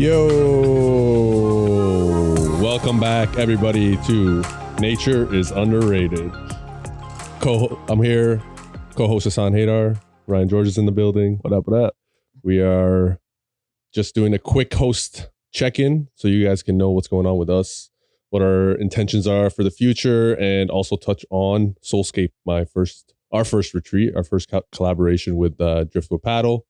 Yo, welcome back everybody to Nature is Underrated. I'm here, co-host Hassan and Ryan George is in the building. What up, what up? We are just doing a quick host check-in so you guys can know what's going on with us, what our intentions are for the future, and also touch on Soulscape, our first retreat, our first collaboration with Driftwood Paddle.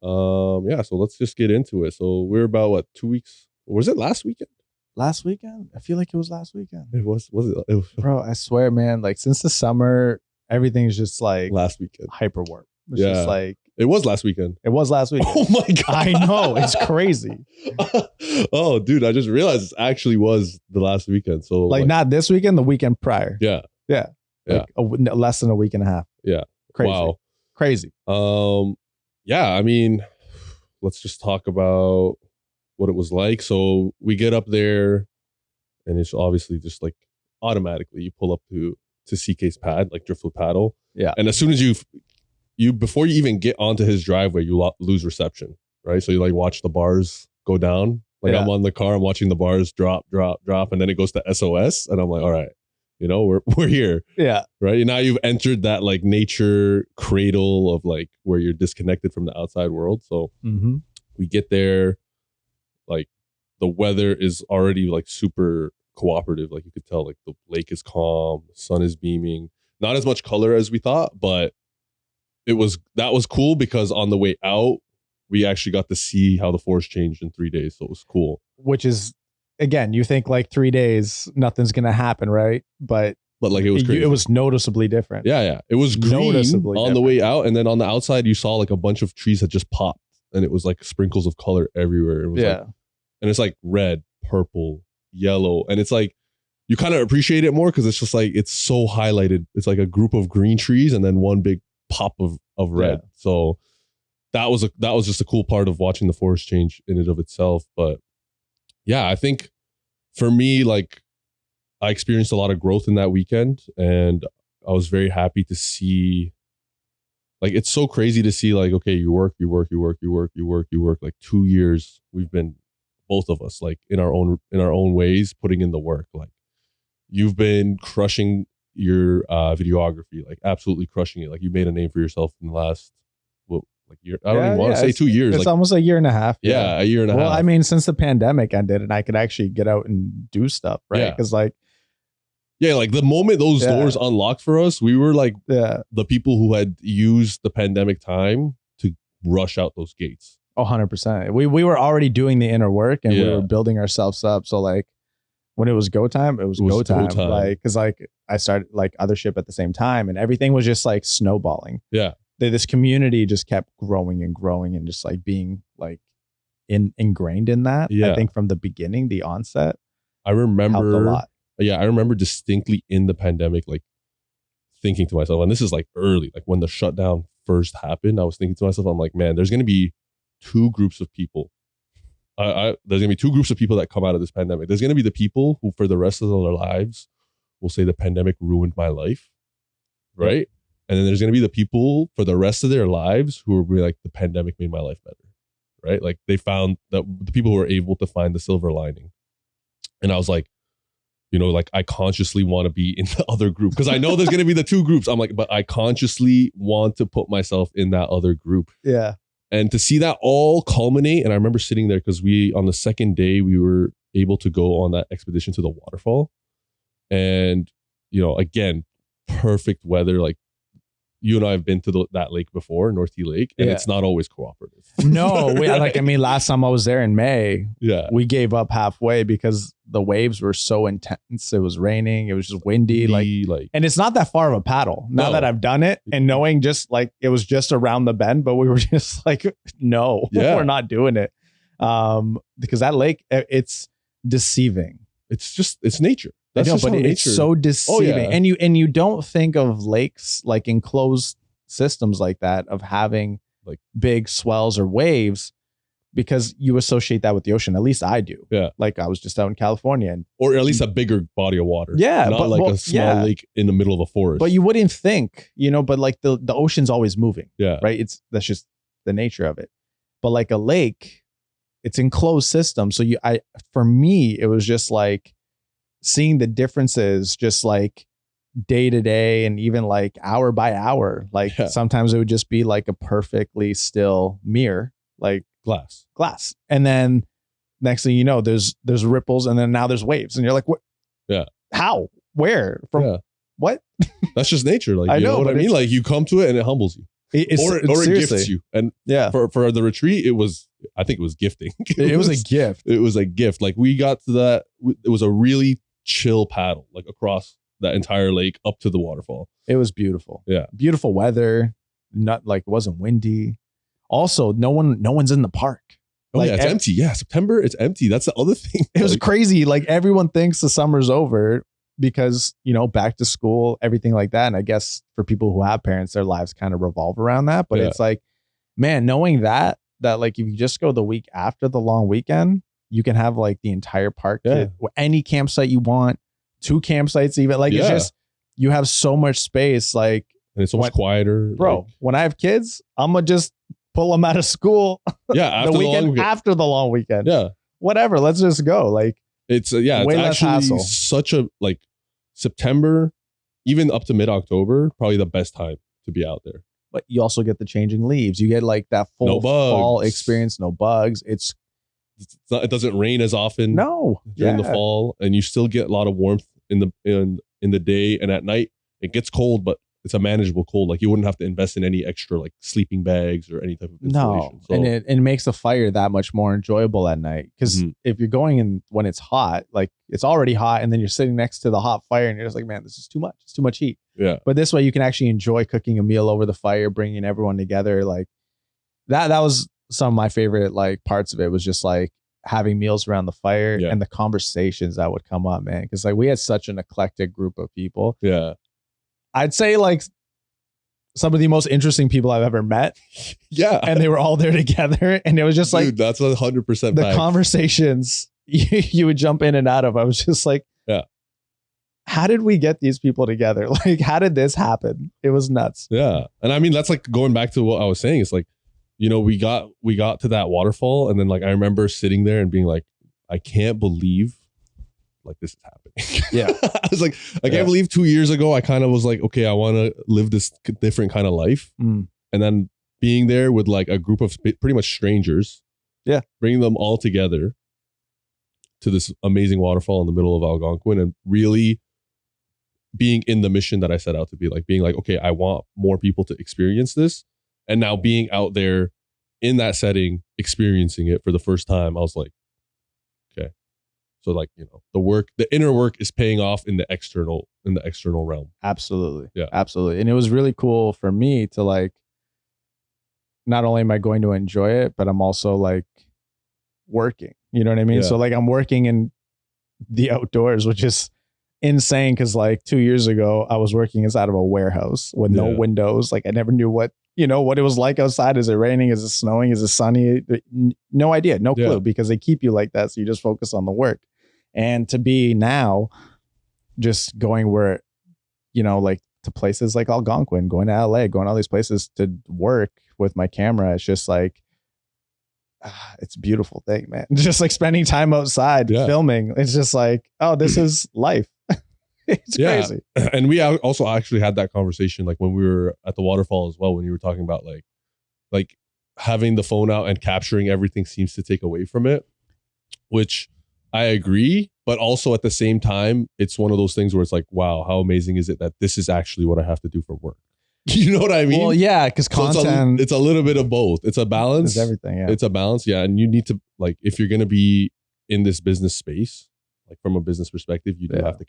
So let's just get into it. So we're about 2 weeks. Was it last weekend? Last weekend? I feel like it was last weekend. It was it? Bro, I swear, man, like since the summer, everything's just like last weekend. Hyper warp. It's Yeah. just like It was last weekend. it was last weekend. Oh my God. I know, it's crazy. Oh, dude, I just realized it actually was the last weekend. So Like not this weekend, the weekend prior. Yeah. Yeah. Yeah. Like less than a week and a half. Yeah. Crazy. Wow. Crazy. Yeah, I mean, let's just talk about what it was like. So we get up there and it's obviously just like automatically you pull up to CK's pad, like Driftwood Paddle. Yeah. And as soon as you before you even get onto his driveway, you lose reception, right? So you like watch the bars go down. Like Yeah. I'm on the car, I'm watching the bars drop, and then it goes to SOS, and I'm like, all right, we're here. Yeah. Right. And now you've entered that like nature cradle of like where you're disconnected from the outside world. So we get there, like the weather is already like super cooperative. Like you could tell like the lake is calm, the sun is beaming, not as much color as we thought, but that was cool because on the way out, we actually got to see how the forest changed in 3 days. So it was cool. Which is, again, you think like 3 days, nothing's going to happen, right? But like it was crazy. It was noticeably different. Yeah. It was green Noticeably on the way out. And then on the outside, you saw like a bunch of trees that just popped and it was like sprinkles of color everywhere. It was like, and it's like red, purple, yellow. And it's like, you kind of appreciate it more because it's just like, it's so highlighted. It's like a group of green trees and then one big pop of red. Yeah. So that was just a cool part of watching the forest change in and of itself. But yeah, I think for me, like I experienced a lot of growth in that weekend and I was very happy to see, like, it's so crazy to see like, okay, you work like 2 years. We've been both of us like in our own ways, putting in the work. Like you've been crushing your videography, like absolutely crushing it. Like you made a name for yourself in the last year. I don't even want to say 2 years. It's like, almost a year and a half. Yeah, a year and a half. Well, I mean, since the pandemic ended and I could actually get out and do stuff, right? Because like the moment those doors unlocked for us, we were like the people who had used the pandemic time to rush out those gates. 100%. We were already doing the inner work and we were building ourselves up. So like when it was go time, it was go time. Like, cause like I started like other ship at the same time and everything was just like snowballing. Yeah. This community just kept growing and just like being like ingrained in that. Yeah. I think from the beginning, the onset, I remember helped a lot. Yeah, I remember distinctly in the pandemic, like thinking to myself, and this is like early, like when the shutdown first happened, I was thinking to myself, I'm like, man, there's going to be two groups of people. There's going to be two groups of people that come out of this pandemic. There's going to be the people who for the rest of their lives will say the pandemic ruined my life, right? And then there's going to be the people for the rest of their lives who will be like, the pandemic made my life better, right? Like they found that the people who were able to find the silver lining. And I was like, like I consciously want to be in the other group because I know there's going to be the two groups. I'm like, but I consciously want to put myself in that other group. Yeah. And to see that all culminate. And I remember sitting there because on the second day, we were able to go on that expedition to the waterfall. And, again, perfect weather. Like you and I have been to that lake before, North Key Lake, and it's not always cooperative. No, last time I was there in May, we gave up halfway because the waves were so intense. It was raining. It was just windy. And it's not that far of a paddle. Now that I've done it and knowing just like it was just around the bend, but we were just like, no, we're not doing it. Because that lake, it's deceiving. It's nature. That's but it's so deceiving. And you don't think of lakes like enclosed systems like that of having like big swells or waves because you associate that with the ocean. At least I do. Yeah. Like I was just out in California or at least a bigger body of water. Yeah. Not a small lake in the middle of a forest. But you wouldn't think, but like the ocean's always moving. Yeah. Right. That's just the nature of it. But like a lake, it's enclosed system. So for me, it was just like seeing the differences, just like day to day and even like hour by hour. Like sometimes it would just be like a perfectly still mirror, like glass. And then next thing you know, there's ripples, and then now there's waves, and you're like, what? Yeah. How? Where? From what? That's just nature. Like, you know what I mean? Like, you come to it and it humbles you. Or it gifts you. And for the retreat, I think it was gifting. It was a gift. It was a gift. Like, we got to that. It was a really chill paddle, like across that entire lake up to the waterfall. It was beautiful. Yeah. Beautiful weather. Not like, it wasn't windy. Also, no one's in the park. Oh, like, it's empty. Yeah, September, it's empty. That's the other thing. It was crazy. Like, everyone thinks the summer's over because, back to school, everything like that. And I guess for people who have parents, their lives kind of revolve around that. But it's like, man, knowing that like, if you just go the week after the long weekend, you can have like the entire park, any campsite you want, 2 campsites even. Like, it's just, you have so much space. Like, and it's so much quieter. Bro, like, when I have kids, I'm going to just pull them out of school. Yeah, after the weekend after the long weekend. Yeah, whatever. Let's just go. Like, it's way it's less actually hassle. Such a like September, even up to mid-October, probably the best time to be out there. But you also get the changing leaves. You get like that full fall experience. No bugs. It doesn't rain as often. During the fall, and you still get a lot of warmth in the day, and at night it gets cold, but it's a manageable cold. Like, you wouldn't have to invest in any extra like sleeping bags or any type of insulation. So, and it makes the fire that much more enjoyable at night. Because if you're going in when it's hot, like, it's already hot, and then you're sitting next to the hot fire, and you're just like, man, this is too much. It's too much heat. Yeah. But this way, you can actually enjoy cooking a meal over the fire, bringing everyone together. Like, that was some of my favorite like parts of it, was just like having meals around the fire and the conversations that would come up, man. Because like, we had such an eclectic group of people. Yeah. I'd say like some of the most interesting people I've ever met. Yeah. And they were all there together. And it was just like, dude, that's 100% the conversations you would jump in and out of. I was just like, how did we get these people together? Like, how did this happen? It was nuts. Yeah. And I mean, that's like going back to what I was saying. It's like, we got to that waterfall, and then like, I remember sitting there and being like, I can't believe like this is happening. Yeah. I was like, I can't believe 2 years ago, I kind of was like, okay, I want to live this different kind of life. And then being there with like a group of pretty much strangers, bringing them all together to this amazing waterfall in the middle of Algonquin, and really being in the mission that I set out to be, like being like, okay, I want more people to experience this. And now being out there in that setting, experiencing it for the first time, I was like, okay. So like, the inner work is paying off in the external realm. Absolutely. Yeah. Absolutely. And it was really cool for me to like, not only am I going to enjoy it, but I'm also like working, you know what I mean? Yeah. So like, I'm working in the outdoors, which is insane. Cause like 2 years ago, I was working inside of a warehouse with no windows. Like, I never knew what it was like outside. Is it raining? Is it snowing? Is it sunny? No idea. No clue, because they keep you like that. So you just focus on the work. And to be now just going where, like to places like Algonquin, going to LA, going to all these places to work with my camera. It's just like, it's a beautiful thing, man. Just like spending time outside filming. It's just like, oh, this is life. It's crazy. And we also actually had that conversation like when we were at the waterfall as well, when you were talking about like having the phone out and capturing everything seems to take away from it, which I agree. But also at the same time, it's one of those things where it's like, wow, how amazing is it that this is actually what I have to do for work? You know what I mean? Well, yeah, because content. It's a little bit of both. It's a balance. It's everything. Yeah. It's a balance. Yeah. And you need to, like, if you're going to be in this business space, like from a business perspective, you do have to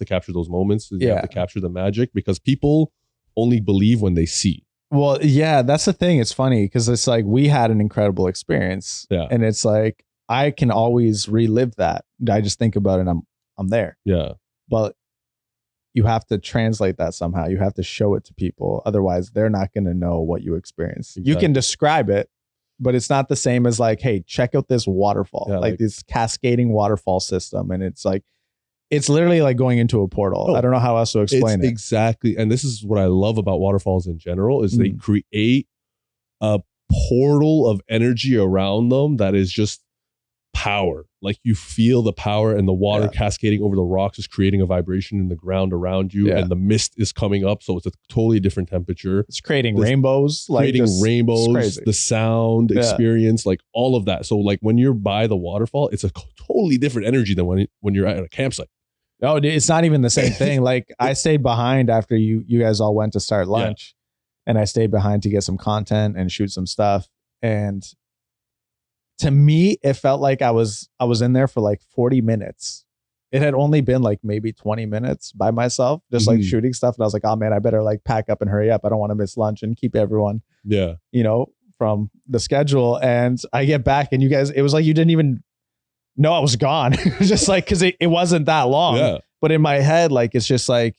capture those moments. You have to capture the magic, because people only believe when they see. Well, yeah, that's the thing. It's funny because it's like we had an incredible experience. Yeah. And it's like I can always relive that. I just think about it and I'm there. Yeah. But you have to translate that somehow. You have to show it to people. Otherwise, they're not going to know what you experienced. Exactly. You can describe it, but it's not the same as like, hey, check out this waterfall, like this cascading waterfall system. And it's like, it's literally like going into a portal. Oh, I don't know how else to explain it. Exactly. And this is what I love about waterfalls in general is they create a portal of energy around them that is just power. Like you feel the power, and the water cascading over the rocks is creating a vibration in the ground around you, and the mist is coming up, so it's a totally different temperature. It's creating rainbows, the sound experience, like all of that. So like when you're by the waterfall, it's a totally different energy than when you're at a campsite. Oh, it's not even the same thing. Like I stayed behind after you guys all went to start lunch, and I stayed behind to get some content and shoot some stuff. And to me, it felt like I was in there for like 40 minutes. It had only been like maybe 20 minutes by myself, just like shooting stuff. And I was like, oh man, I better like pack up and hurry up. I don't want to miss lunch and keep everyone, from the schedule. And I get back and you guys, it was like you didn't even know I was gone. Just like, cause it wasn't that long. Yeah. But in my head, like, it's just like,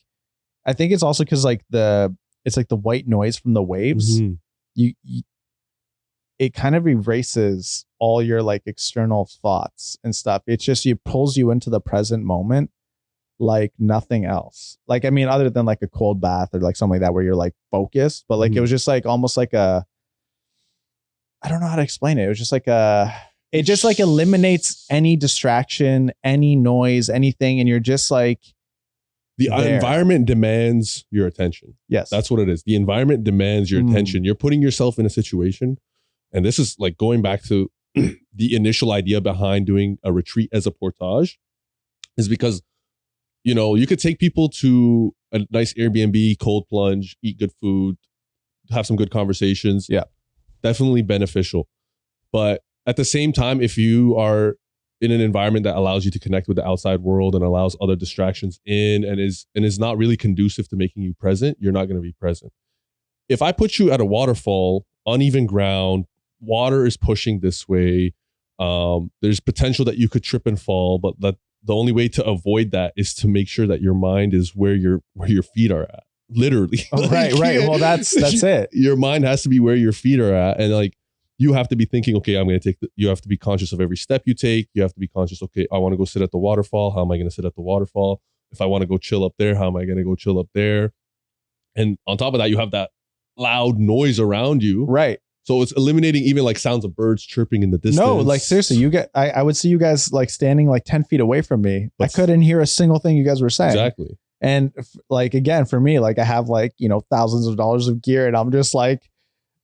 I think it's also cause like it's like the white noise from the waves. It kind of erases all your like external thoughts and stuff. It's just, it pulls you into the present moment like nothing else. Like, I mean, other than like a cold bath or like something like that where you're like focused, but like it was just like almost like I don't know how to explain it. It was just like it just like eliminates any distraction, any noise, anything. And you're just like, the environment demands your attention. Yes. That's what it is. The environment demands your attention. You're putting yourself in a situation. And this is like going back to the initial idea behind doing a retreat as a portage, is because, you could take people to a nice Airbnb, cold plunge, eat good food, have some good conversations. Yeah. Definitely beneficial. But at the same time, if you are in an environment that allows you to connect with the outside world and allows other distractions in and is not really conducive to making you present, you're not going to be present. If I put you at a waterfall, uneven ground, water is pushing this way, there's potential that you could trip and fall, but the only way to avoid that is to make sure that your mind is where your feet are at, literally. Oh, right. Well, that's it. Your mind has to be where your feet are at, and like you have to be thinking, okay, I'm going to you have to be conscious of every step you take. You have to be conscious, okay, I want to go sit at the waterfall. How am I going to sit at the waterfall? If I want to go chill up there, how am I going to go chill up there? And on top of that, you have that loud noise around you. Right. So it's eliminating even like sounds of birds chirping in the distance. No, like seriously, I would see you guys like standing like 10 feet away from me. I couldn't hear a single thing you guys were saying. Exactly. And like, again, for me, like I have like, thousands of dollars of gear, and I'm just like,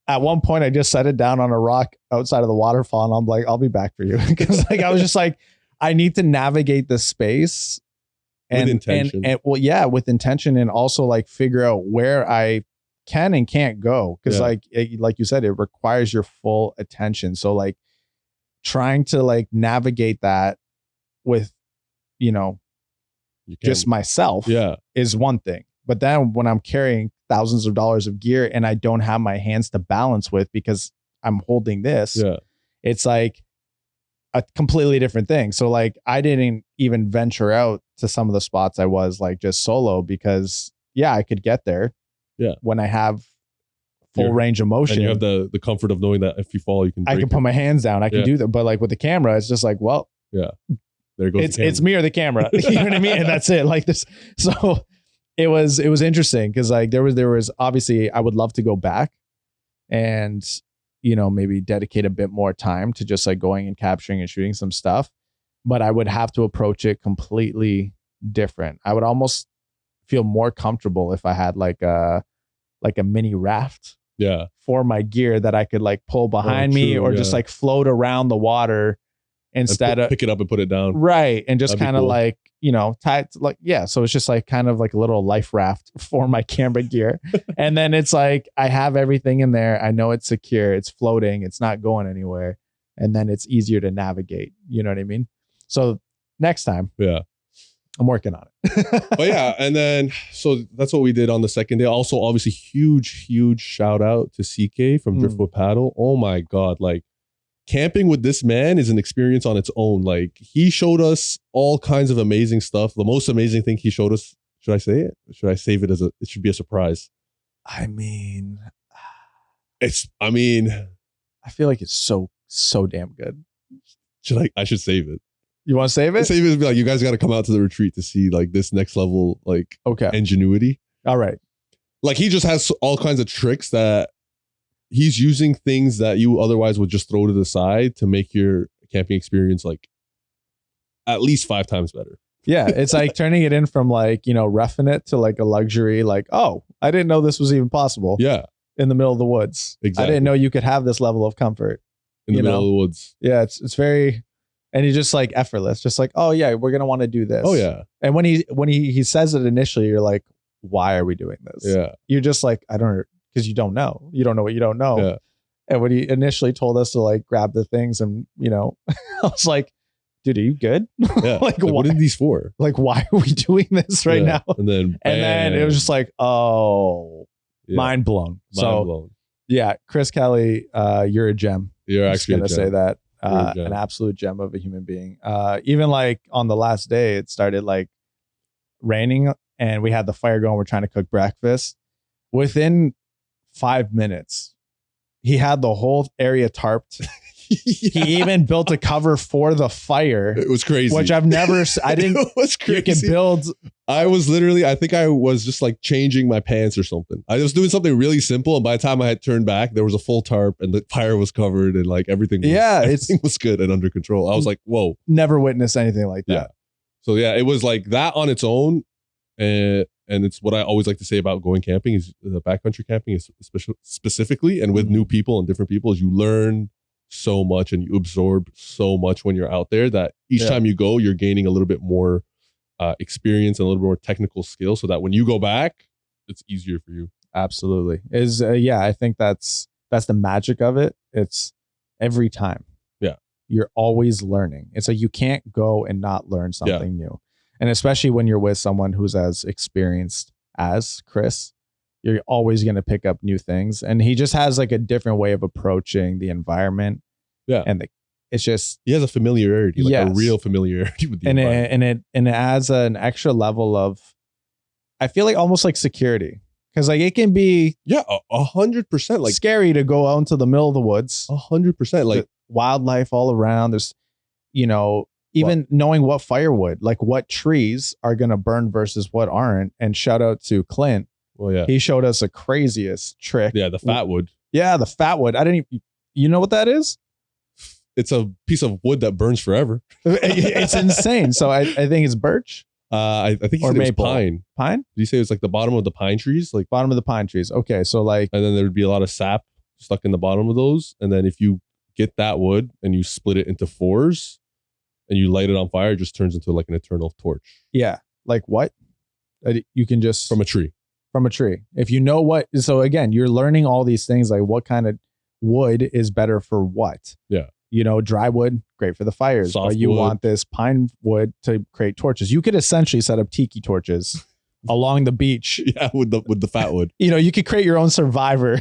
at one point I just set it down on a rock outside of the waterfall, and I'm like, I'll be back for you. Because like, I was just like, I need to navigate the space with intention. And with intention, and also like figure out where I can and can't go, because like you said, it requires your full attention. So like trying to like navigate that with just myself is one thing, but then when I'm carrying thousands of dollars of gear and I don't have my hands to balance with because I'm holding this, it's like a completely different thing. So like I didn't even venture out to some of the spots I was like just solo, because I could get there when I have full range of motion, and you have the comfort of knowing that if you fall, I can put my hands down. I can do that. But like with the camera, it's just like, well, there goes it's me or the camera. You know what I mean? And that's it. Like this. So it was interesting, because like there was obviously, I would love to go back and maybe dedicate a bit more time to just like going and capturing and shooting some stuff, but I would have to approach it completely different. I would almost feel more comfortable if I had like a mini raft for my gear that I could like pull behind me, or just like float around the water instead of pick it up and put it down. Right. And just kind of cool. Like, tie it, like, so it's just like kind of like a little life raft for my camera gear. And then it's like, I have everything in there. I know it's secure. It's floating. It's not going anywhere. And then it's easier to navigate. You know what I mean? So next time. Yeah. I'm working on it. But and then, so that's what we did on the second day. Also, obviously, huge shout out to CK from Driftwood Paddle. Oh my God. Like, camping with this man is an experience on its own. Like, he showed us all kinds of amazing stuff. The most amazing thing he showed us, should I say it? Or should I save it it should be a surprise? I feel like it's so damn good. I should save it. You want to save it? Save it and be like, you guys got to come out to the retreat to see like this next level, like ingenuity. All right. Like, he just has all kinds of tricks that he's using things that you otherwise would just throw to the side to make your camping experience like at least 5 times better. Yeah, it's like turning it in from like, roughing it to like a luxury, like, oh, I didn't know this was even possible. Yeah. In the middle of the woods. Exactly. I didn't know you could have this level of comfort. In the middle of the woods. Yeah, it's very, and he's just like effortless, just like, oh yeah, we're going to want to do this. Oh yeah. And when he says it initially, you're like, why are we doing this? Yeah. You're just like, I don't, because you don't know. You don't know what you don't know. Yeah. And when he initially told us to like grab the things and, I was like, dude, are you good? Yeah. like what are these for? Like, why are we doing this right now? And then it was just like, oh, mind blown. Yeah, Chris Kelly, you're a gem. You're actually going to say that. An absolute gem of a human being. Even like on the last day, it started like raining and we had the fire going. We're trying to cook breakfast. Within 5 minutes, he had the whole area tarped. Yeah. He even built a cover for the fire. It was crazy. Which I didn't. It was crazy. You can build. I think I was just like changing my pants or something. I was doing something really simple. And by the time I had turned back, there was a full tarp and the fire was covered and like everything was good and under control. I was like, whoa. Never witnessed anything like that. Yeah. So yeah, it was like that on its own. And it's what I always like to say about going camping is the backcountry camping is specifically and with new people and different people is you learn so much and you absorb so much when you're out there that each time you go, you're gaining a little bit more experience and a little more technical skill so that when you go back, it's easier for you. Absolutely. I think that's the magic of it. It's every time. Yeah. You're always learning. It's like you can't go and not learn something new. And especially when you're with someone who's as experienced as Chris, you're always going to pick up new things. And he just has like a different way of approaching the environment. Yeah. And it's just, he has a familiarity, like a real familiarity with the environment. And it adds an extra level of, I feel like almost like security. Cause like it can be 100% like scary to go out into the middle of the woods. 100% like wildlife all around. There's, even knowing what firewood, like what trees are going to burn versus what aren't. And shout out to Clint. Well, yeah. He showed us the craziest trick. Yeah, the fat wood. Yeah, the fat wood. I didn't even, you know what that is? It's a piece of wood that burns forever. It's insane. So I think it's birch. I think he said it was pine. Pine? Did you say it was like the bottom of the pine trees? Like bottom of the pine trees. Okay, so like. And then there would be a lot of sap stuck in the bottom of those. And then if you get that wood and you split it into 4s and you light it on fire, it just turns into like an eternal torch. Yeah. Like what? You can just. From a tree. If you know what, so again, you're learning all these things, like what kind of wood is better for what. Yeah. Dry wood, great for the fires. Soft but you wood. want this pine wood to create torches. You could essentially set up tiki torches along the beach. Yeah, with the fat wood. You could create your own Survivor.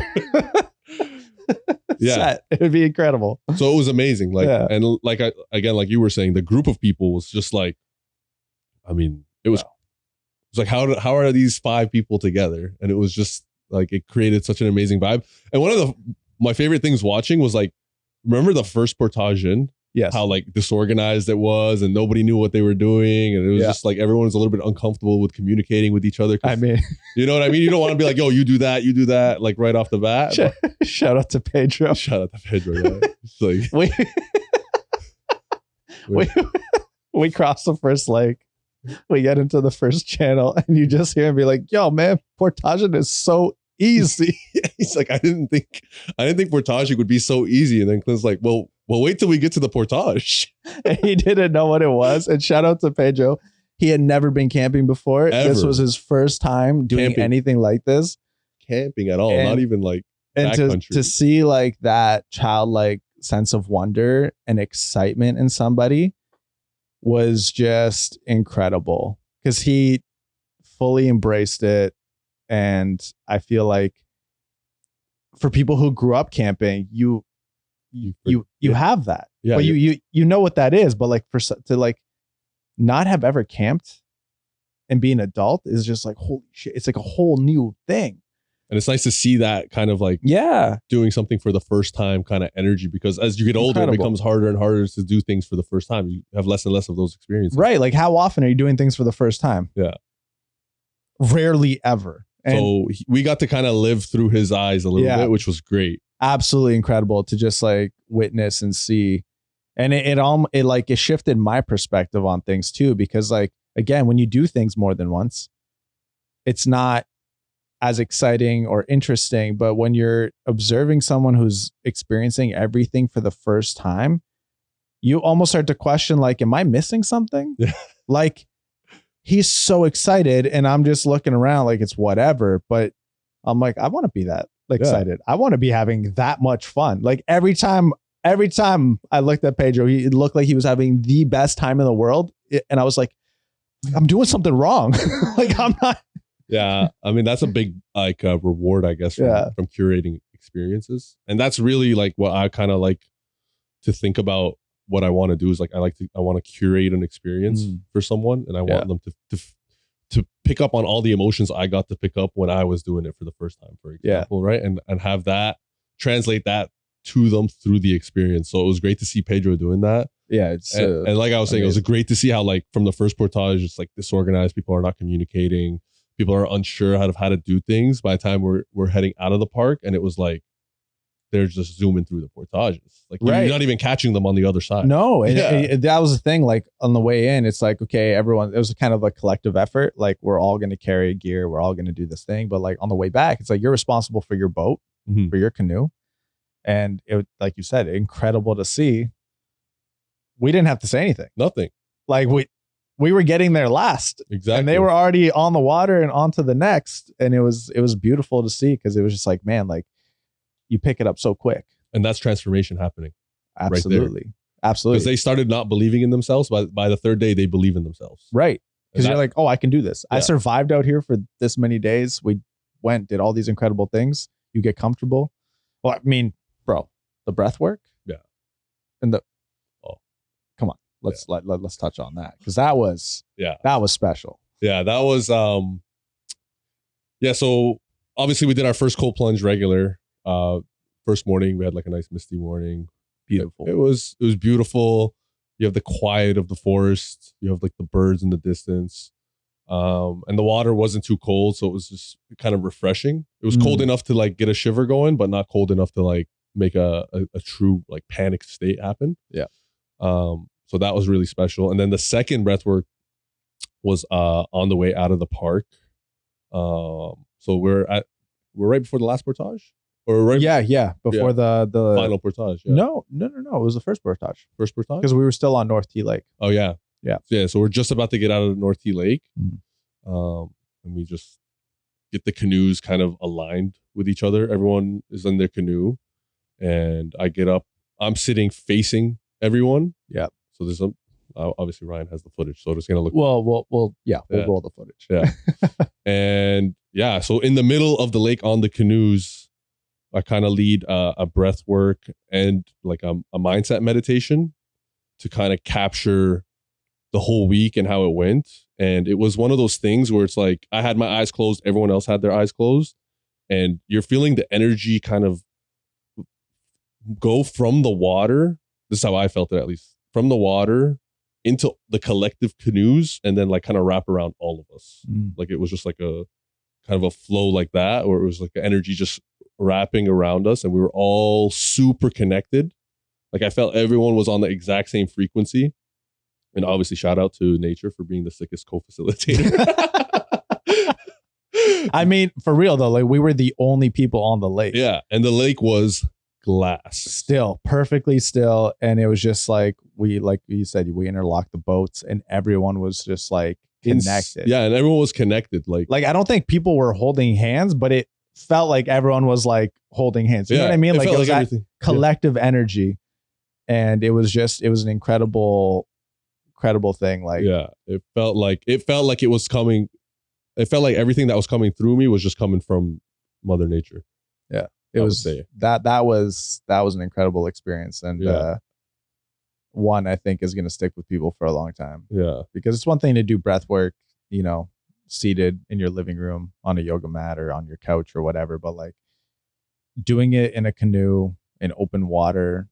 set. It would be incredible. So it was amazing. And like like you were saying, the group of people was just like, I mean, it was. It's like how are these 5 people together? And it was just like it created such an amazing vibe. And one of my favorite things watching was like, remember the first portage in? Yes. How like disorganized it was and nobody knew what they were doing. And it was just like everyone was a little bit uncomfortable with communicating with each other. I mean, you know what I mean? You don't want to be like, yo, you do that, like right off the bat. Shout out to Pedro. Yeah. It's like, we crossed the first lake. We get into the first channel and you just hear him be like, yo, man, portaging is so easy. He's like, I didn't think portaging would be so easy. And then Clint's like, well, wait till we get to the portage. And he didn't know what it was. And shout out to Pedro. He had never been camping before. Ever. This was his first time doing anything like this. Camping at all. Not even like and to see like that childlike sense of wonder and excitement in somebody was just incredible because he fully embraced it. And I feel like for people who grew up camping, you have that. Yeah, but you know what that is. But like to like not have ever camped and be an adult is just like, holy shit. It's like a whole new thing. And it's nice to see that kind of like doing something for the first time kind of energy, because as you get older, it becomes harder and harder to do things for the first time. You have less and less of those experiences. Right. Like how often are you doing things for the first time? Yeah. Rarely ever. And so we got to kind of live through his eyes a little bit, which was great. absolutely incredible to just like witness and see. And it shifted my perspective on things too, because like, again, when you do things more than once, it's not as exciting or interesting. But when you're observing someone who's experiencing everything for the first time, you almost start to question, like, am I missing something? Like, he's so excited and I'm just looking around like it's whatever. But I'm like, I want to be that excited. I want to be having that much fun. Like every time I looked at Pedro, it looked like he was having the best time in the world. And I was like, I'm doing something wrong. Like I'm not. Yeah. I mean, that's a big like reward, I guess, from curating experiences. And that's really like what I kind of like to think about. What I want to do is like, I want to curate an experience for someone. And I want them to pick up on all the emotions I got to pick up when I was doing it for the first time, for example. Right. And have that translate that to them through the experience. So it was great to see Pedro doing that. Yeah. And like I was saying, it was great to see how like from the first portage, it's like disorganized. People are not communicating. People are unsure how to do things. By the time we're heading out of the park, and it was like, they're just zooming through the portages. Like you're not even catching them on the other side. No. And that was the thing. Like on the way in, it's like, okay, everyone, it was kind of a collective effort. Like we're all going to carry gear. We're all going to do this thing. But like on the way back, it's like, you're responsible for your boat, for your canoe. And it, like you said, incredible to see. We didn't have to say anything. Nothing. Like we were getting there last. Exactly. And they were already on the water and on to the next. And it was beautiful to see, because it was just like, man, like, you pick it up so quick. And that's transformation happening. Absolutely. Right, absolutely. Because they started not believing in themselves. By the third day, they believe in themselves. Right. Because you're like, oh, I can do this. I survived out here for this many days. We did all these incredible things. You get comfortable. Well, I mean, bro, the breath work. Yeah. And come on. Let's touch on that. Because that was special. Yeah, that was so obviously we did our first cold plunge regular. First morning we had like a nice misty morning. Beautiful. It was beautiful. You have the quiet of the forest. You have like the birds in the distance. And the water wasn't too cold, so it was just kind of refreshing. It was cold enough to like get a shiver going, but not cold enough to like make a true like panic state happen. Yeah. So that was really special. And then the second breathwork was on the way out of the park. So we're right before the last portage. Or right before the final portage. Yeah. No. It was the first portage. First portage? Because we were still on North T Lake. Oh yeah. Yeah. So we're just about to get out of North T Lake. And we just get the canoes kind of aligned with each other. Everyone is in their canoe. And I get up. I'm sitting facing everyone. Yeah. So there's obviously Ryan has the footage. So it's gonna look we'll roll the footage. Yeah. And so in the middle of the lake on the canoes, I kind of lead a breath work and like a mindset meditation to kind of capture the whole week and how it went. And it was one of those things where it's like I had my eyes closed, everyone else had their eyes closed, and you're feeling the energy kind of go from the water. This is how I felt it, at least, from the water into the collective canoes, and then like kind of wrap around all of us. Like it was just like a kind of a flow like that, or it was like the energy just wrapping around us, and we were all super connected. Like I felt everyone was on the exact same frequency. And obviously shout out to nature for being the sickest co-facilitator. I mean, for real though, like we were the only people on the lake. Yeah. And the lake was glass. Still, perfectly still. And it was just like like you said, we interlocked the boats and everyone was just like connected. And everyone was connected. Like I don't think people were holding hands, but it felt like everyone was like holding hands. You know what I mean? Like it was like collective energy. And it was an incredible thing. Like it felt like it was coming. It felt like everything that was coming through me was just coming from Mother Nature. Yeah. It was that was an incredible experience. And one I think is going to stick with people for a long time. Yeah. Because it's one thing to do breath work, seated in your living room on a yoga mat or on your couch or whatever, but like doing it in a canoe in open water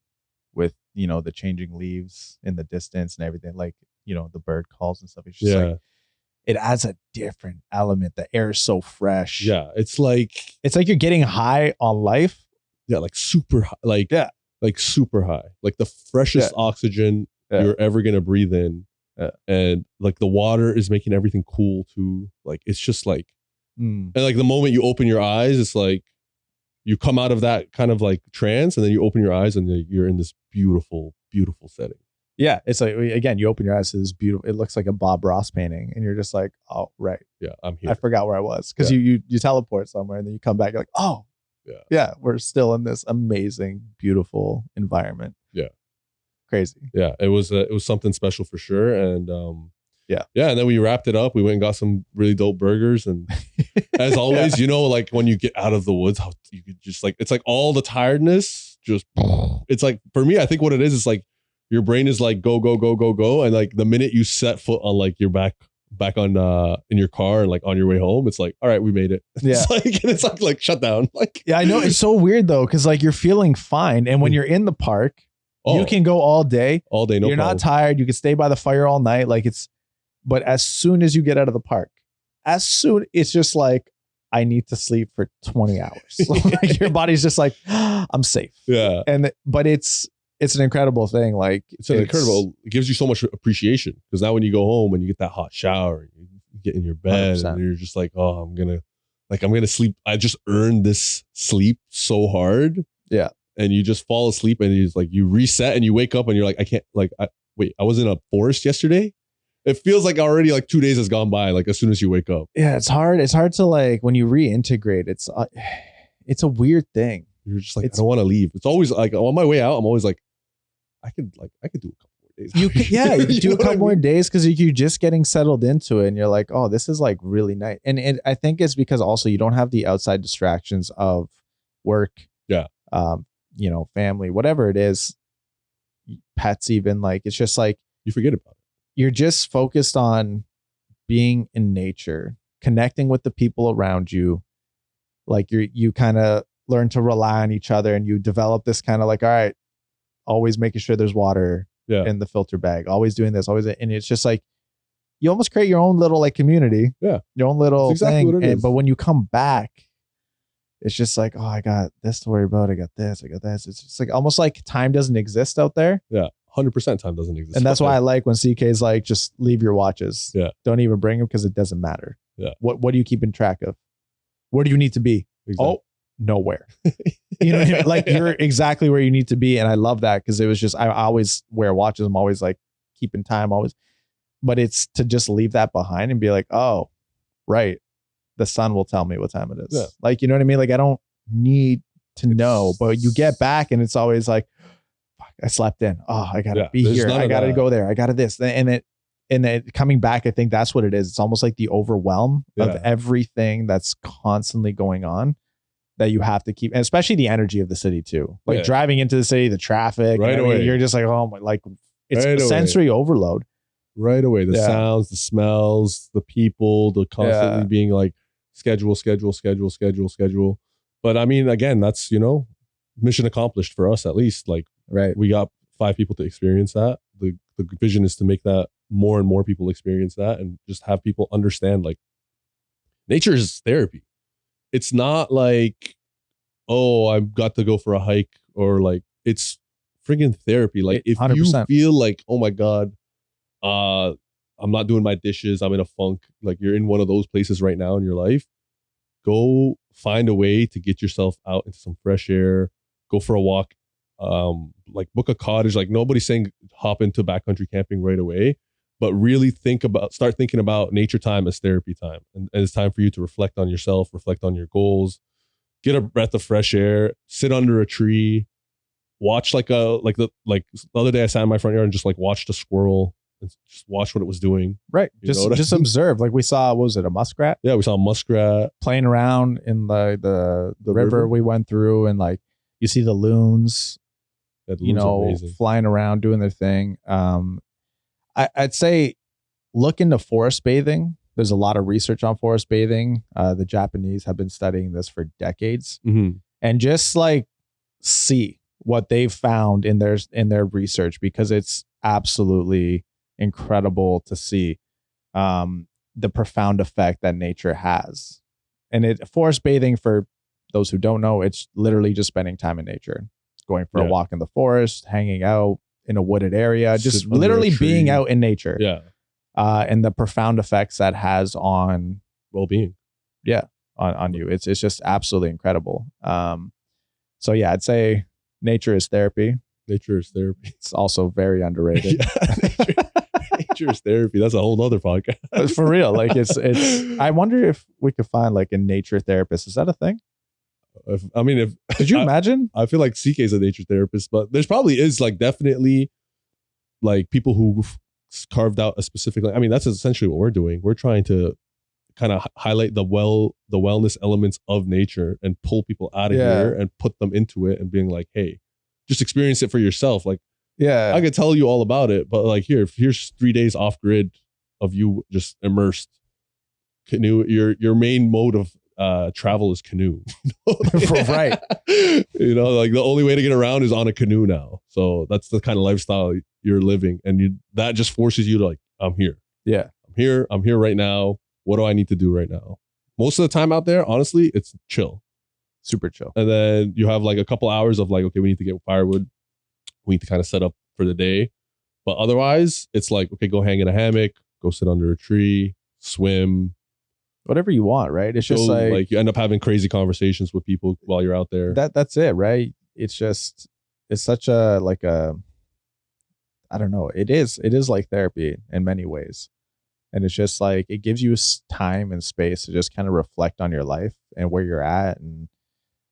with, the changing leaves in the distance and everything, like, the bird calls and stuff. It's just like, it adds a different element. The air is so fresh. Yeah. It's like you're getting high on life, like super high, like super high, like the freshest oxygen you're ever gonna breathe in. And like the water is making everything cool too. Like it's just like, and like the moment you open your eyes, it's like you come out of that kind of like trance, and then you open your eyes and you're in this beautiful, beautiful setting. Yeah, it's like, again, you open your eyes to this beautiful. It looks like a Bob Ross painting, and you're just like, oh right, yeah, I'm here. I forgot where I was, because you teleport somewhere, and then you come back, you're like, oh yeah, we're still in this amazing, beautiful environment. Yeah. Crazy. Yeah, it was something special for sure. And and then we wrapped it up. We went and got some really dope burgers, and as always, you know, like when you get out of the woods, how you could just like, it's like all the tiredness just, it's like, for me, I think what it is like your brain is like go go go go go, and like the minute you set foot on like your back on in your car and like on your way home, it's like, all right, we made it. Yeah. It's like shut down. Like, yeah, I know, it's so weird though, because like you're feeling fine, and when you're in the park, you can go all day. No You're not tired. You can stay by the fire all night. Like but as soon as you get out of the park, it's just like, I need to sleep for 20 hours. Like your body's just like, I'm safe. Yeah. But it's an incredible thing. Like it's incredible. It gives you so much appreciation, because now when you go home and you get that hot shower, you get in your bed 100%. And you're just like, oh, I'm gonna sleep. I just earned this sleep so hard. Yeah. And you just fall asleep, and you reset, and you wake up and you're like, I can't, like, I was in a forest yesterday. It feels like already like 2 days has gone by, like as soon as you wake up. Yeah, it's hard. It's hard to, like, when you reintegrate, it's a weird thing. You're just like, I don't want to leave. It's always like on my way out, I'm always like, I could do a couple more days. You could do a couple more days, because you're just getting settled into it, and you're like, oh, this is like really nice. And I think it's because also you don't have the outside distractions of work. Yeah. You know, family, whatever it is, pets, even, like, it's just like you forget about it. You're just focused on being in nature, connecting with the people around you. Like you kind of learn to rely on each other, and you develop this kind of like, all right, always making sure there's water in the filter bag, always doing this, always. And it's just like, you almost create your own little like community. Yeah. Your own little exactly thing. But when you come back, it's just like, oh, I got this to worry about. I got this. It's just like almost like time doesn't exist out there. Yeah. 100% time doesn't exist. And that's why I like when CK's like, just leave your watches. Yeah. Don't even bring them, because it doesn't matter. Yeah. What are you keeping track of? Where do you need to be? Exactly. Oh, nowhere. You know what I mean? Like you're exactly where you need to be. And I love that, because it was just, I always wear watches. I'm always like keeping time, always. But it's to just leave that behind and be like, oh, right. The sun will tell me what time it is. Yeah. Like, you know what I mean? Like, I don't need to know, but you get back and it's always like, fuck, I slept in. Oh, I gotta be here. I gotta go there. I gotta this. And it coming back, I think that's what it is. It's almost like the overwhelm of everything that's constantly going on that you have to keep, and especially the energy of the city too. Like driving into the city, the traffic, right away. You're just like, oh my, like it's sensory overload. Right away. The sounds, the smells, the people, the constantly being like schedule. But I mean, again, that's, you know, mission accomplished for us, at least. Like, we got 5 people to experience that. The vision is to make that more and more people experience that, and just have people understand, like, nature is therapy. It's not like, oh, I've got to go for a hike, or like, it's friggin' therapy. Like, if 100%. You feel like, oh my God, I'm not doing my dishes, I'm in a funk, like you're in one of those places right now in your life, go find a way to get yourself out into some fresh air, go for a walk, like book a cottage. Like, nobody's saying hop into backcountry camping right away, but really start thinking about nature time as therapy time. And it's time for you to reflect on yourself, reflect on your goals, get a breath of fresh air, sit under a tree, watch the other day I sat in my front yard and just like watched a squirrel and just watch what it was doing. Right. Just observe. Like, we saw, what was it, a muskrat? Yeah, we saw a muskrat playing around in the river we went through, and like you see the loons, flying around doing their thing. I'd say look into forest bathing. There's a lot of research on forest bathing. The Japanese have been studying this for decades, and just like see what they've found in their research, because it's absolutely incredible to see the profound effect that nature has. And forest bathing, for those who don't know, it's literally just spending time in nature, going for a walk in the forest, hanging out in a wooded area, just literally being out in nature. Yeah. And the profound effects that has on well-being. Yeah. On you. It's just absolutely incredible. So yeah, I'd say nature is therapy. Nature is therapy. It's also very underrated. Nature is therapy. That's a whole nother podcast. For real. Like it's I wonder if we could find like a nature therapist. Is that a thing? Could you imagine? I feel like CK is a nature therapist, but there's probably is like definitely like people who carved out a specific, I mean, that's essentially what we're doing. We're trying to kind of highlight the wellness elements of nature and pull people out of here and put them into it and being like, hey, just experience it for yourself. Like, I could tell you all about it, but like here's 3 days off grid of you just immersed. Canoe, your main mode of travel is canoe. Right. You know, like the only way to get around is on a canoe now. So that's the kind of lifestyle you're living. And that just forces you to like, I'm here. Yeah. I'm here right now. What do I need to do right now? Most of the time out there, honestly, it's chill. Super chill. And then you have like a couple hours of like, okay, we need to get firewood. We need to kind of set up for the day. But otherwise, it's like, okay, go hang in a hammock, go sit under a tree, swim. Whatever you want, right? It's just like you end up having crazy conversations with people while you're out there. That's it, right? It's such a like a, I don't know. It is like therapy in many ways. And it's just like, it gives you time and space to just kind of reflect on your life and where you're at. And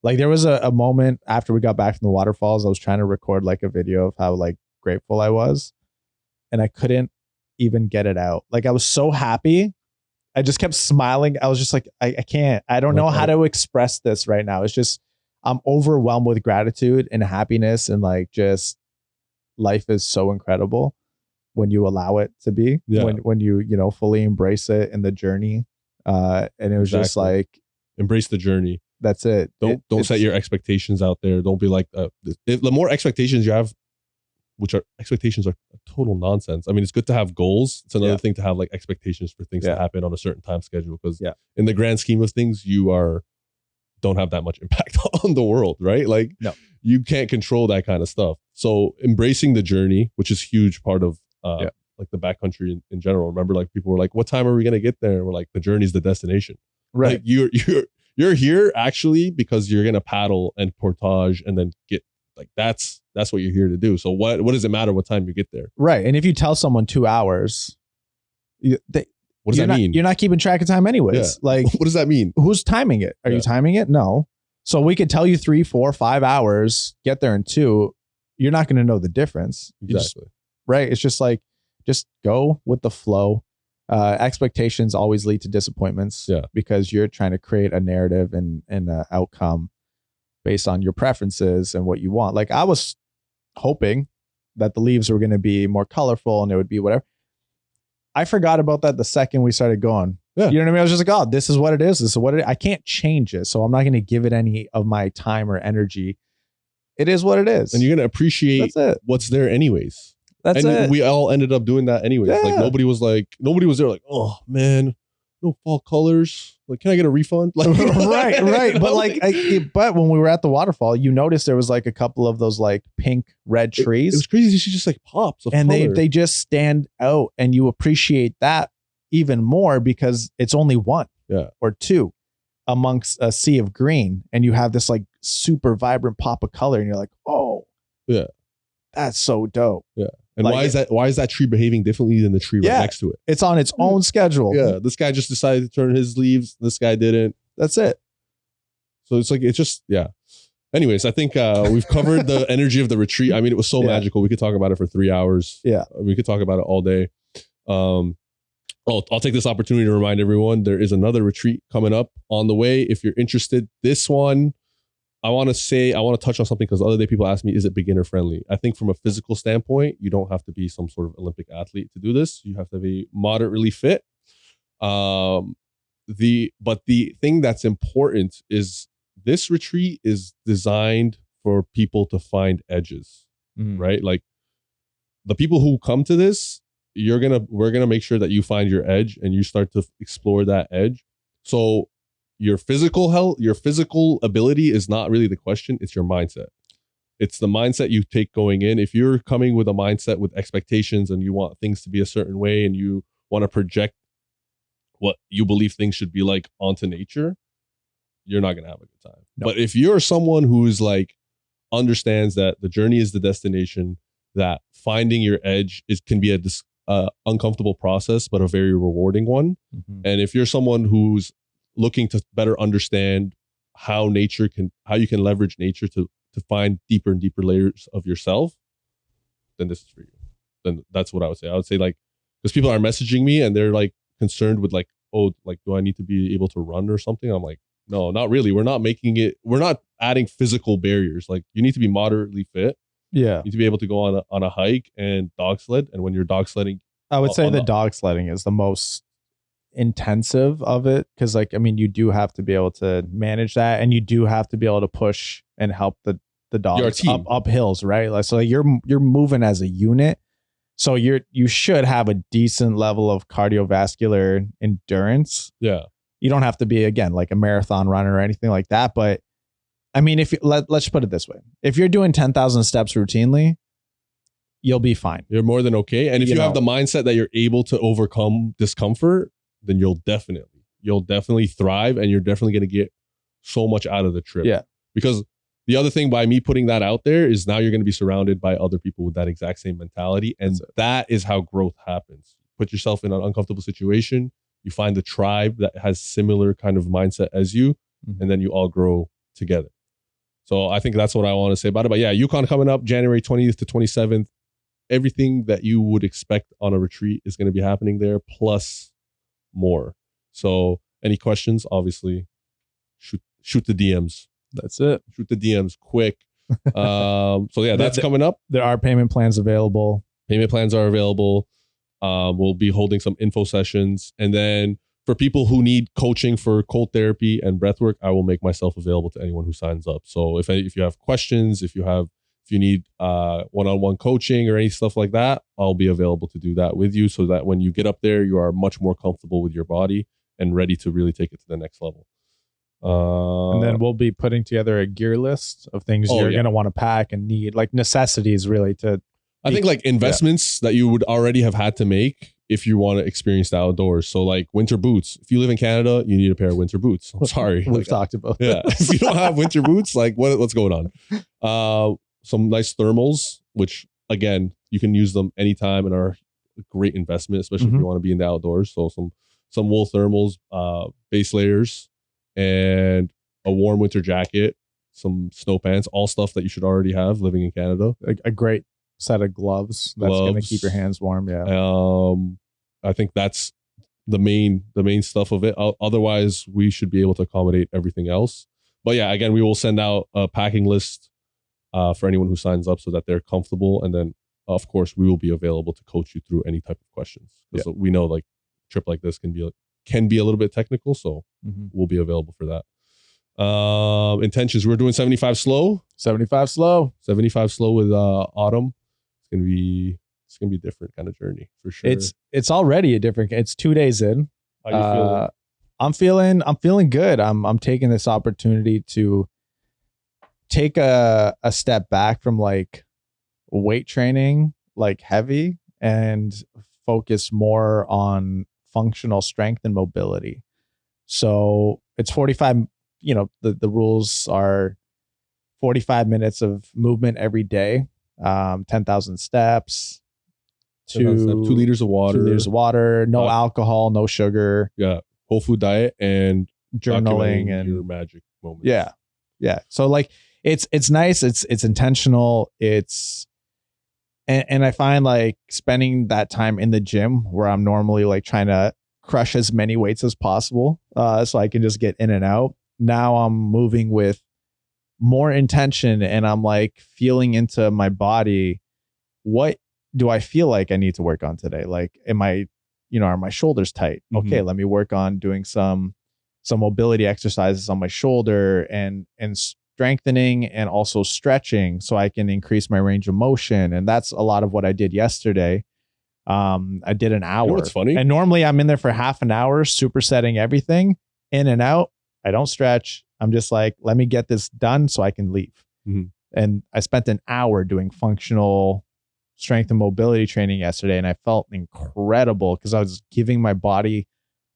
like, there was a moment after we got back from the waterfalls, I was trying to record like a video of how like grateful I was. And I couldn't even get it out. Like I was so happy. I just kept smiling. I was just like, I can't, I don't know how to express this right now. It's just, I'm overwhelmed with gratitude and happiness. And like, just life is so incredible when you allow it to be, when you fully embrace it in the journey. And it was just like, embrace the journey. That's it. Don't set your expectations out there. Don't be like, the more expectations you have, which are expectations are total nonsense. I mean, it's good to have goals. It's another thing to have like expectations for things to happen on a certain time schedule. Because in the grand scheme of things, you don't have that much impact on the world, right? Like you can't control that kind of stuff. So embracing the journey, which is a huge part of like the backcountry in general. Remember, like people were like, what time are we going to get there? And we're like, the journey is the destination. Right. Like, you're here actually because you're going to paddle and portage and then get like, that's what you're here to do. So what does it matter what time you get there? Right. And if you tell someone 2 hours, what does that mean? You're not keeping track of time anyways. Yeah. Like, what does that mean? Who's timing it? Are you timing it? No. So we could tell you 3, 4, 5 hours, get there in 2. You're not going to know the difference. Exactly. Right. It's just like, just go with the flow. Expectations always lead to disappointments because you're trying to create a narrative and an outcome based on your preferences and what you want. Like I was hoping that the leaves were going to be more colorful and it would be whatever. I forgot about that the second we started going. Yeah. You know what I mean? I was just like, oh, this is what it is. This is what it is. I can't change it. So I'm not going to give it any of my time or energy. It is what it is. And you're going to appreciate what's there anyways. That's it. We all ended up doing that anyways. Like nobody was there like, oh man, no fall colors. Like, can I get a refund? Like, right. But like, but when we were at the waterfall, you noticed there was like a couple of those like pink, red trees. It was crazy. She just like pops of and color. they just stand out, and you appreciate that even more because it's only one or two amongst a sea of green, and you have this like super vibrant pop of color, and you're like, oh, that's so dope. Yeah. And like, why is that tree behaving differently than the tree right next to it? It's on its own schedule. Yeah. This guy just decided to turn his leaves. This guy didn't. That's it. So it's like, it's just, Anyways, I think we've covered the energy of the retreat. I mean, it was so magical. We could talk about it for 3 hours. Yeah. We could talk about it all day. I'll take this opportunity to remind everyone there is another retreat coming up on the way. If you're interested, this one, I want to touch on something because the other day people asked me, is it beginner friendly? I think from a physical standpoint, you don't have to be some sort of Olympic athlete to do this. You have to be moderately fit. But the thing that's important is this retreat is designed for people to find edges, right? Like the people who come to this, we're going to make sure that you find your edge and you start to explore that edge. So your physical health, your physical ability is not really the question. It's your mindset. It's the mindset you take going in. If you're coming with a mindset with expectations and you want things to be a certain way and you want to project what you believe things should be like onto nature, you're not going to have a good time. No. But if you're someone who's like, understands that the journey is the destination, that finding your edge can be a uncomfortable process, but a very rewarding one. Mm-hmm. And if you're someone who's looking to better understand how you can leverage nature to find deeper and deeper layers of yourself, then this is for you. Then that's what I would say. I would say, like, because people are messaging me and they're like concerned with like, oh, like, do I need to be able to run or something? I'm like, no, not really. We're not adding physical barriers. Like, you need to be moderately fit. Yeah. You need to be able to go on a hike and dog sled. And when you're dog sledding, I would say the dog sledding is the most intensive of it. Cause like, I mean, you do have to be able to manage that, and you do have to be able to push and help the dogs up hills, right? Like, so you're moving as a unit. So you should have a decent level of cardiovascular endurance. Yeah. You don't have to be, again, like a marathon runner or anything like that. But I mean, let's put it this way. If you're doing 10,000 steps routinely, you'll be fine. You're more than okay. And if you have the mindset that you're able to overcome discomfort, then you'll definitely thrive, and you're definitely going to get so much out of the trip. Yeah. Because the other thing, by me putting that out there, is now you're going to be surrounded by other people with that exact same mentality. And that is how growth happens. Put yourself in an uncomfortable situation. You find the tribe that has similar kind of mindset as you, and then you all grow together. So I think that's what I want to say about it. But yeah, Yukon coming up January 20th to 27th. Everything that you would expect on a retreat is going to be happening there, plus more. So any questions, obviously, shoot the DMs. That's it. Shoot the DMs quick. So yeah, that's coming up. There are payment plans available. Payment plans are available. We'll be holding some info sessions. And then for people who need coaching for cold therapy and breathwork, I will make myself available to anyone who signs up. So if you have questions, if you need one-on-one coaching or any stuff like that, I'll be available to do that with you, so that when you get up there, you are much more comfortable with your body and ready to really take it to the next level. And then we'll be putting together a gear list of things you're going to want to pack and need, like necessities really I think like investments that you would already have had to make if you want to experience the outdoors. So like winter boots. If you live in Canada, you need a pair of winter boots. I'm sorry. We've talked about that. Yeah. If you don't have winter boots, like what's going on? Some nice thermals, which again, you can use them anytime and are a great investment, especially if you want to be in the outdoors. So some wool thermals, base layers, and a warm winter jacket, some snow pants, all stuff that you should already have living in Canada. A great set of gloves that's going to keep your hands warm. Yeah. I think that's the main stuff of it. Otherwise, we should be able to accommodate everything else. But yeah, again, we will send out a packing list for anyone who signs up so that they're comfortable. And then, of course, we will be available to coach you through any type of questions. Because we know like a trip like this can be a little bit technical. So we'll be available for that. Intentions, we're doing 75 slow. 75 slow with Autumn. It's gonna be a different kind of journey for sure. It's already it's 2 days in. How you feeling? I'm feeling good. I'm taking this opportunity to take a step back from like weight training, like heavy, and focus more on functional strength and mobility. So it's 45, the rules are 45 minutes of movement every day, 10,000 steps, 2 liters of water, 2 liters of water, no alcohol, no sugar. Yeah. Whole food diet and journaling and your magic moments. Yeah. Yeah. So like, it's nice. It's intentional. And I find like spending that time in the gym where I'm normally like trying to crush as many weights as possible, so I can just get in and out. Now I'm moving with more intention, and I'm like feeling into my body. What do I feel like I need to work on today? Like, are my shoulders tight? Okay, let me work on doing some mobility exercises on my shoulder and strengthening and also stretching so I can increase my range of motion. And that's a lot of what I did yesterday. I did an hour. You know what's funny? And normally I'm in there for half an hour, supersetting everything, in and out. I don't stretch. I'm just like, let me get this done so I can leave. Mhm. And I spent an hour doing functional strength and mobility training yesterday, and I felt incredible because I was giving my body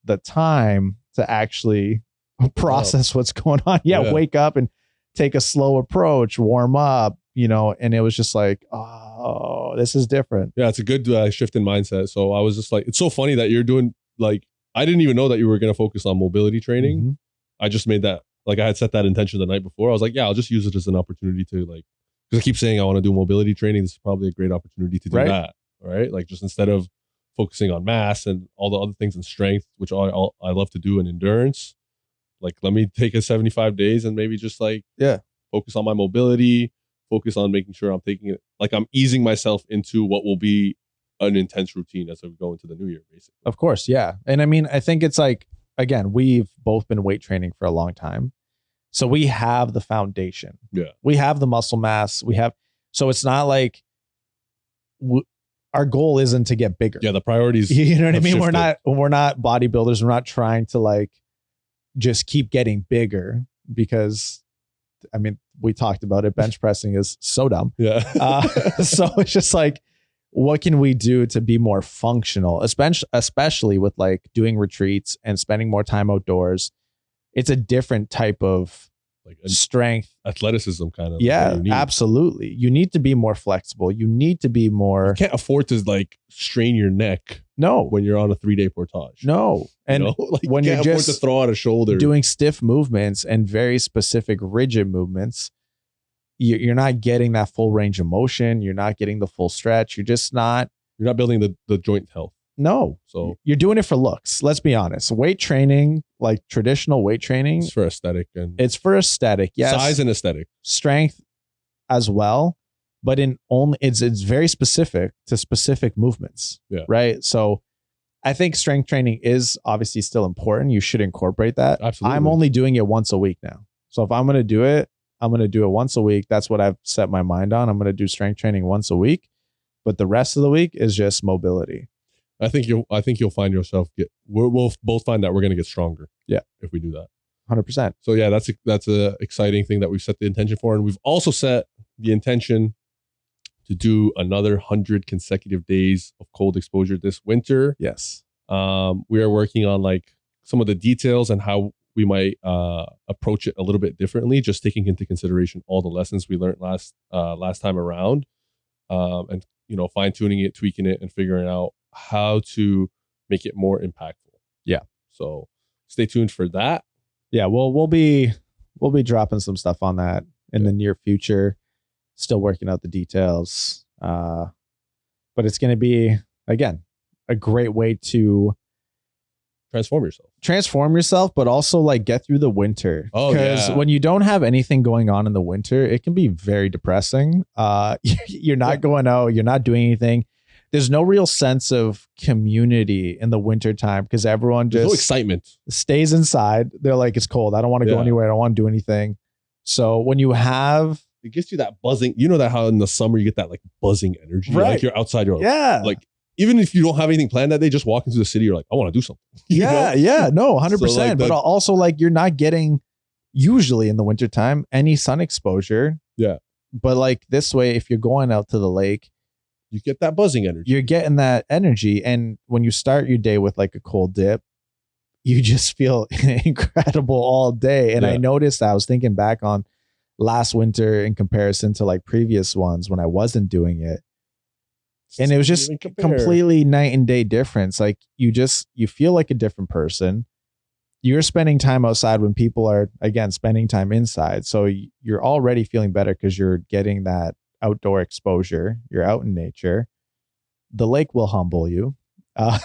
the time to actually process what's going on. Yeah, wake up and take a slow approach, warm up, and it was just like, oh, this is different. Yeah, it's a good shift in mindset. So I was just like, it's so funny that you're doing, like, I didn't even know that you were going to focus on mobility training. Mm-hmm. I just made that, like, I had set that intention the night before. I was like, yeah, I'll just use it as an opportunity to, like, because I keep saying I want to do mobility training. This is probably a great opportunity to do that. Right. Like, just instead of focusing on mass and all the other things and strength, which I love to do, and endurance, like, let me take a 75 days and maybe just like, focus on my mobility, focus on making sure I'm taking it, like, I'm easing myself into what will be an intense routine as we go into the new year, basically. Of course. Yeah. And I mean, I think it's like, again, we've both been weight training for a long time. So we have the foundation. Yeah. We have the muscle mass. So it's not like our goal isn't to get bigger. Yeah. The priorities. You know what I mean? Shifted. We're not bodybuilders. We're not trying to like just keep getting bigger, because I mean, we talked about it. Bench pressing is so dumb. Yeah. So it's just like, what can we do to be more functional, especially with like doing retreats and spending more time outdoors? It's a different type of like strength, athleticism kind of. Yeah, absolutely. You need to be more flexible. You need to be more. You can't afford to like strain your neck. No, when you're on a 3-day portage. No, and like, when you're just to throw out a shoulder, doing stiff movements and very specific rigid movements, you're not getting that full range of motion. You're not getting the full stretch. You're not building the joint health. No. So you're doing it for looks. Let's be honest. Weight training, like traditional weight training, it's for aesthetic. Yes. Size and aesthetic. Strength as well. But it's very specific to specific movements. Yeah. Right. So I think strength training is obviously still important. You should incorporate that. Absolutely. I'm only doing it once a week now. So if I'm going to do it, I'm going to do it once a week. That's what I've set my mind on. I'm going to do strength training once a week, but the rest of the week is just mobility. I think you'll find yourself we'll both find that we're going to get stronger. Yeah. If we do that. 100%. So yeah, that's a exciting thing that we've set the intention for. And we've also set the intention to do another 100 consecutive days of cold exposure this winter. Yes. We are working on like some of the details and how we might approach it a little bit differently, just taking into consideration all the lessons we learned last time around, and fine tuning it, tweaking it, and figuring out how to make it more impactful. Yeah. So stay tuned for that. Yeah, we'll be dropping some stuff on that in the near future. Still working out the details, but it's going to be, again, a great way to transform yourself, but also like get through the winter. Because when you don't have anything going on in the winter, it can be very depressing. You're not going out, you're not doing anything. There's no real sense of community in the winter time because everyone just no excitement, stays inside. They're like, it's cold. I don't want to go anywhere. I don't want to do anything. So when you have, it gives you that buzzing, that how in the summer you get that like buzzing energy, right? Like you're outside, you're like, even if you don't have anything planned that day, just walk into the city, you're like, I want to do something. Yeah, no, 100%. So like but also like you're not getting usually in the wintertime any sun exposure. Yeah. But like this way, if you're going out to the lake, you get that buzzing energy. You're getting that energy. And when you start your day with like a cold dip, you just feel incredible all day. And I noticed I was thinking back on last winter in comparison to like previous ones when I wasn't doing it. And it was just completely night and day difference. Like you feel like a different person. You're spending time outside when people are, again, spending time inside. So you're already feeling better because you're getting that outdoor exposure. You're out in nature. The lake will humble you. And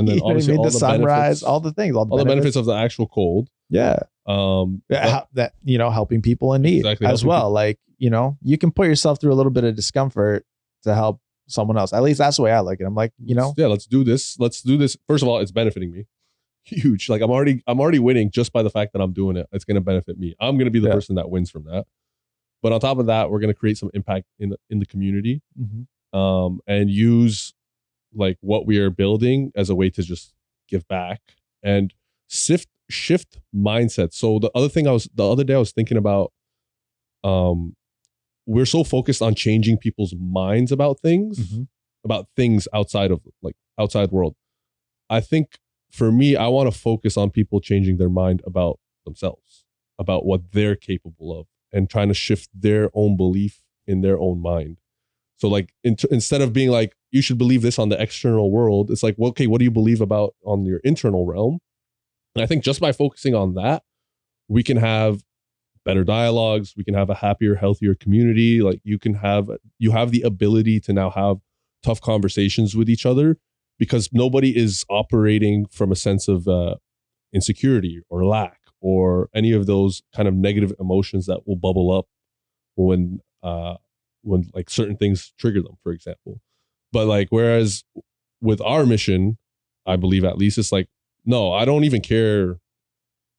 then obviously the sunrise, all the things, all the benefits of the actual cold. Yeah. That helping people in need as well. Like, you can put yourself through a little bit of discomfort to help someone else. At least that's the way I like it. I'm like, let's do this. First of all, it's benefiting me. Huge. Like I'm already winning just by the fact that I'm doing it. It's going to benefit me. I'm going to be the person that wins from that. But on top of that, we're going to create some impact in the community, and use like what we are building as a way to just give back. And shift mindset. So the other day I was thinking about, we're so focused on changing people's minds about things, outside of outside world. I think for me, I want to focus on people changing their mind about themselves, about what they're capable of, and trying to shift their own belief in their own mind. So like instead of being like, you should believe this on the external world, it's like, well, okay, what do you believe about on your internal realm? And I think just by focusing on that, we can have better dialogues. We can have a happier, healthier community. Like you have the ability to now have tough conversations with each other, because nobody is operating from a sense of insecurity or lack or any of those kind of negative emotions that will bubble up when like certain things trigger them, for example. But like, whereas with our mission, I believe at least, it's like, no, I don't even care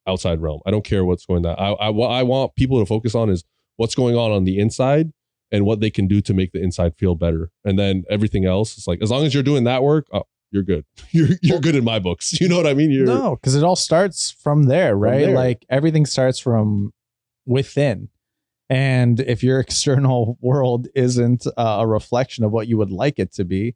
outside realm. I don't care what's going on. What I want people to focus on is what's going on the inside and what they can do to make the inside feel better. And then everything else is like, as long as you're doing that work, you're good. You're good in my books. You know what I mean? No, because it all starts from there, right? From there. Like everything starts from within. And if your external world isn't a reflection of what you would like it to be,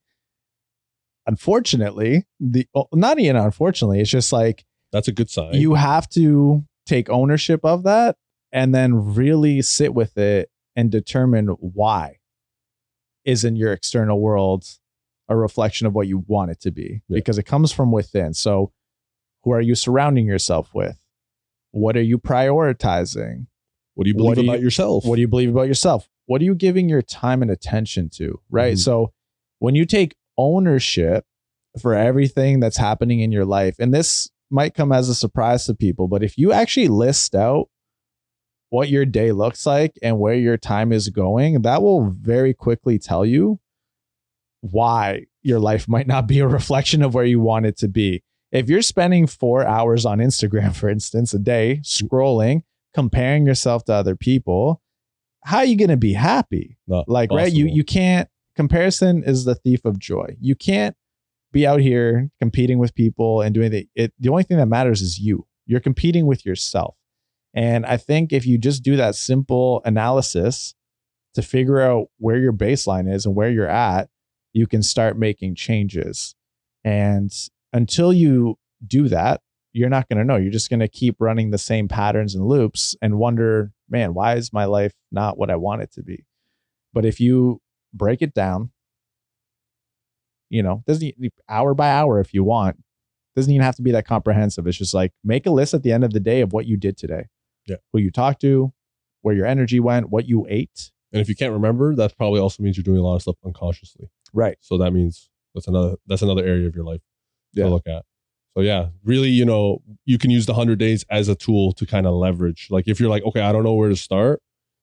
unfortunately, not even unfortunately, it's just like, that's a good sign. You have to take ownership of that and then really sit with it and determine why isn't your external world a reflection of what you want it to be, because it comes from within. So who are you surrounding yourself with? What are you prioritizing? What do you believe about yourself? What do you believe about yourself? What are you giving your time and attention to? Right. So when you take ownership for everything that's happening in your life, and this might come as a surprise to people, but if you actually list out what your day looks like and where your time is going, that will very quickly tell you why your life might not be a reflection of where you want it to be. If you're spending 4 hours on Instagram, for instance, a day scrolling, comparing yourself to other people, how are you going to be happy? Not like, possible. Right? You can't. Comparison is the thief of joy. You can't be out here competing with people and doing the only thing that matters is you. You're competing with yourself. And I think if you just do that simple analysis to figure out where your baseline is and where you're at, you can start making changes. And until you do that, you're not going to know. You're just going to keep running the same patterns and loops and wonder, man, why is my life not what I want it to be? But if you break it down, doesn't hour by hour if you want, doesn't even have to be that comprehensive. It's just like, make a list at the end of the day of what you did today. Yeah. Who you talked to, where your energy went, what you ate. And if you can't remember, that probably also means you're doing a lot of stuff unconsciously. Right. So that means that's another area of your life to look at. So yeah, really, you can use the 100 days as a tool to kind of leverage. Like if you're like, okay, I don't know where to start,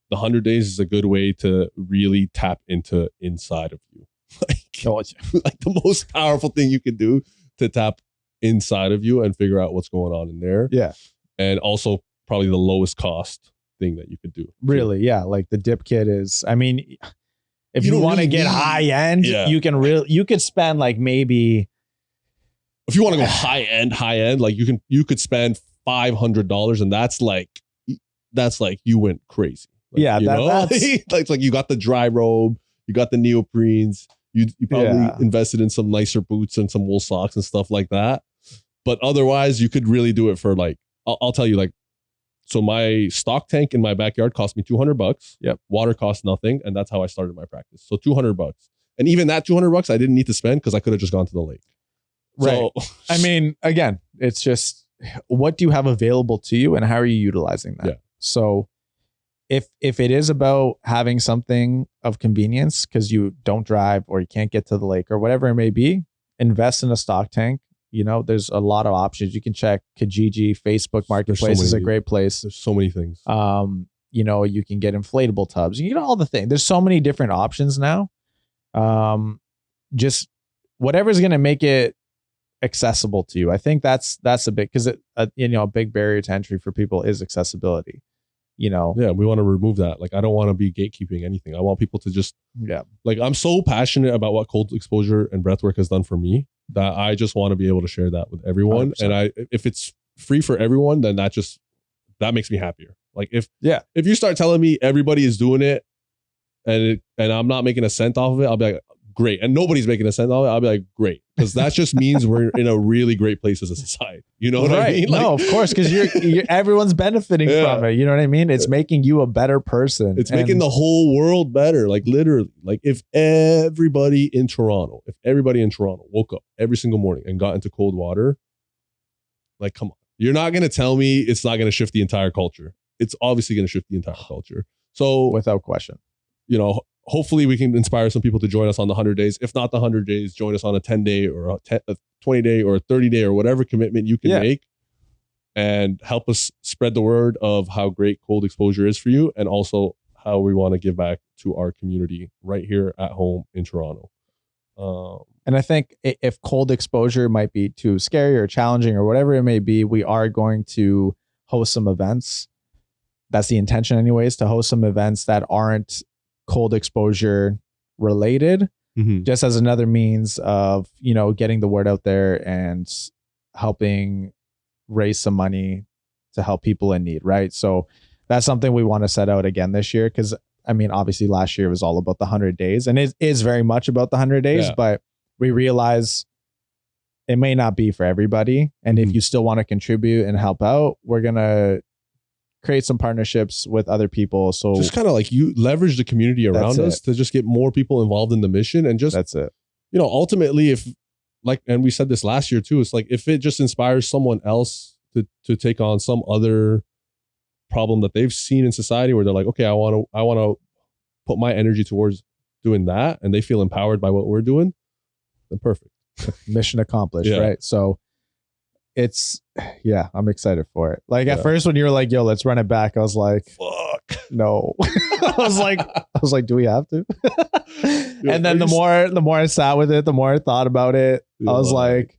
the 100 days is a good way to really tap into inside of you. Like the most powerful thing you can do to tap inside of you and figure out what's going on in there. Yeah. And also probably the lowest cost thing that you could do. Really? Yeah. Like the dip kit is, I mean, if you want to get high end, you could spend like maybe. If you want to go high end, like you could spend $500 and that's like you went crazy. Like, that's like you got the dry robe, you got the neoprenes, you probably invested in some nicer boots and some wool socks and stuff like that. But otherwise, you could really do it for like, I'll tell you, like, so my stock tank in my backyard cost me $200. Yep. Water cost nothing, and that's how I started my practice. So $200, and even that $200 I didn't need to spend because I could have just gone to the lake. Right. So, I mean, again, it's just what do you have available to you, and how are you utilizing that? Yeah. So if it is about having something of convenience because you don't drive or you can't get to the lake or whatever it may be, invest in a stock tank. There's a lot of options. You can check Kijiji, Facebook Marketplace is a great place. There's so many things. You can get inflatable tubs. You get all the things. There's so many different options now. Just whatever's going to make it accessible to you. I think that's a big, because a big barrier to entry for people is accessibility. Yeah, we want to remove that. Like, I don't want to be gatekeeping anything. I want people to just, like, I'm so passionate about what cold exposure and breathwork has done for me that I just want to be able to share that with everyone. 100%. And if it's free for everyone, then that makes me happier. Like if you start telling me everybody is doing it and I'm not making a cent off of it, I'll be like, great. And nobody's making a cent off of it, I'll be like, great. Because that just means we're in a really great place as a society. You know what I mean? Like, no, of course, because you're everyone's benefiting from it. You know what I mean? It's making you a better person. It's making the whole world better. Like literally, like if everybody in Toronto woke up every single morning and got into cold water, like, come on. You're not going to tell me it's not going to shift the entire culture. It's obviously going to shift the entire culture. So without question, you know, hopefully we can inspire some people to join us on the 100 days. If not the 100 days, join us on a 10-day or a 20-day or a 30-day or whatever commitment you can make, and help us spread the word of how great cold exposure is for you, and also how we want to give back to our community right here at home in Toronto. And I think if cold exposure might be too scary or challenging or whatever it may be, we are going to host some events. That's the intention anyways, to host some events that aren't cold exposure related, just as another means of, you know, getting the word out there and helping raise some money to help people in need. Right. So that's something we want to set out again this year. Cause I mean, obviously last year was all about the 100 days, and it is very much about the 100 days, but we realize it may not be for everybody. And if you still want to contribute and help out, we're going to create some partnerships with other people. So just kind of like you leverage the community around us to just get more people involved in the mission, and just, that's it. You know, ultimately, if like, and we said this last year too, it's like, if it just inspires someone else to take on some other problem that they've seen in society where they're like, okay, I want to put my energy towards doing that, and they feel empowered by what we're doing, then perfect. Mission accomplished. Right. So it's, I'm excited for it. Like at first when you were like, yo, let's run it back, I was like, fuck, no. I was like, do we have to? And then the more I sat with it, the more I thought about it, I was like,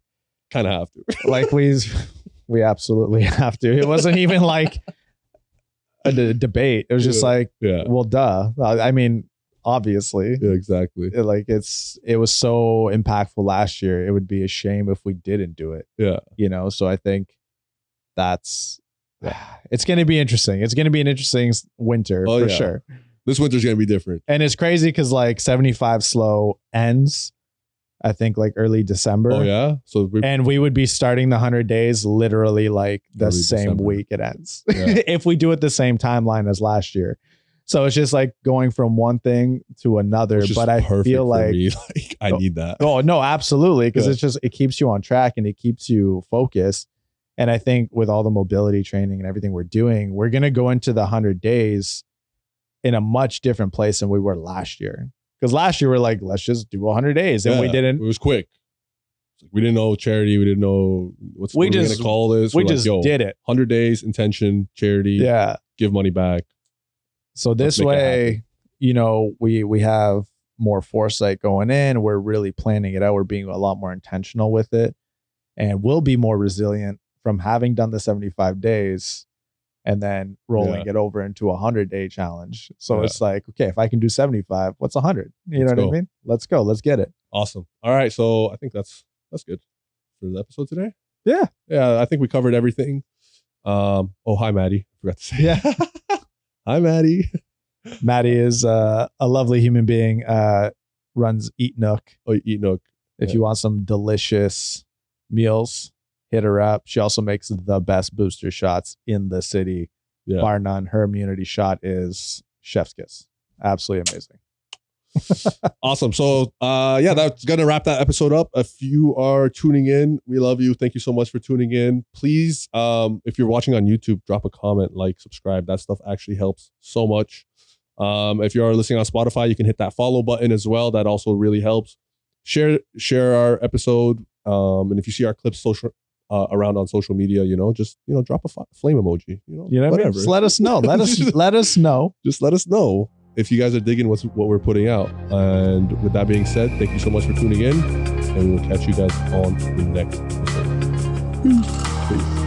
kind of have to. Like we absolutely have to. It wasn't even like a debate. It was just like, well, duh. I mean, obviously. Yeah, exactly. It was so impactful last year. It would be a shame if we didn't do it. Yeah. You know, so I think it's going to be interesting. It's going to be an interesting winter for sure. This winter's going to be different. And it's crazy because like 75 slow ends, I think like early December. Oh yeah. And we would be starting the 100 days literally like the same December. Week it ends. Yeah. If we do it the same timeline as last year. So it's just like going from one thing to another. But I feel like I need that. Oh no, absolutely. Because it keeps you on track and it keeps you focused. And I think with all the mobility training and everything we're doing, we're going to go into the 100 days in a much different place than we were last year. Because last year we're like, let's just do 100 days. And we didn't. It was quick. We didn't know charity. We didn't know what we're going to call this. We just did it. 100 days, intention, charity. Yeah. Give money back. So this way, you know, we have more foresight going in. We're really planning it out. We're being a lot more intentional with it. And we'll be more resilient from having done the 75 days and then rolling it over into a 100-day challenge. So it's like, okay, if I can do 75, what's 100? You know what I mean? Let's go. Let's get it. Awesome. All right. So I think that's good for the episode today. Yeah. Yeah. I think we covered everything. Oh, hi, Maddie. Forgot to say. Yeah. Hi, Maddie. Maddie is a lovely human being. Runs Eat Nook. Oh, Eat Nook. If you want some delicious meals, hit her up. She also makes the best booster shots in the city, bar none. Her immunity shot is chef's kiss. Absolutely amazing. Awesome. So that's gonna wrap that episode up. If you are tuning in, we love you. Thank you so much for tuning in. Please, if you're watching on YouTube, drop a comment, like, subscribe. That stuff actually helps so much. If you are listening on Spotify, you can hit that follow button as well. That also really helps. Share our episode. And if you see our clips around on social media, just drop a flame emoji. Whatever. Just let us know. Let us know. Just let us know if you guys are digging what we're putting out. And with that being said, thank you so much for tuning in, and we will catch you guys on the next episode. Peace.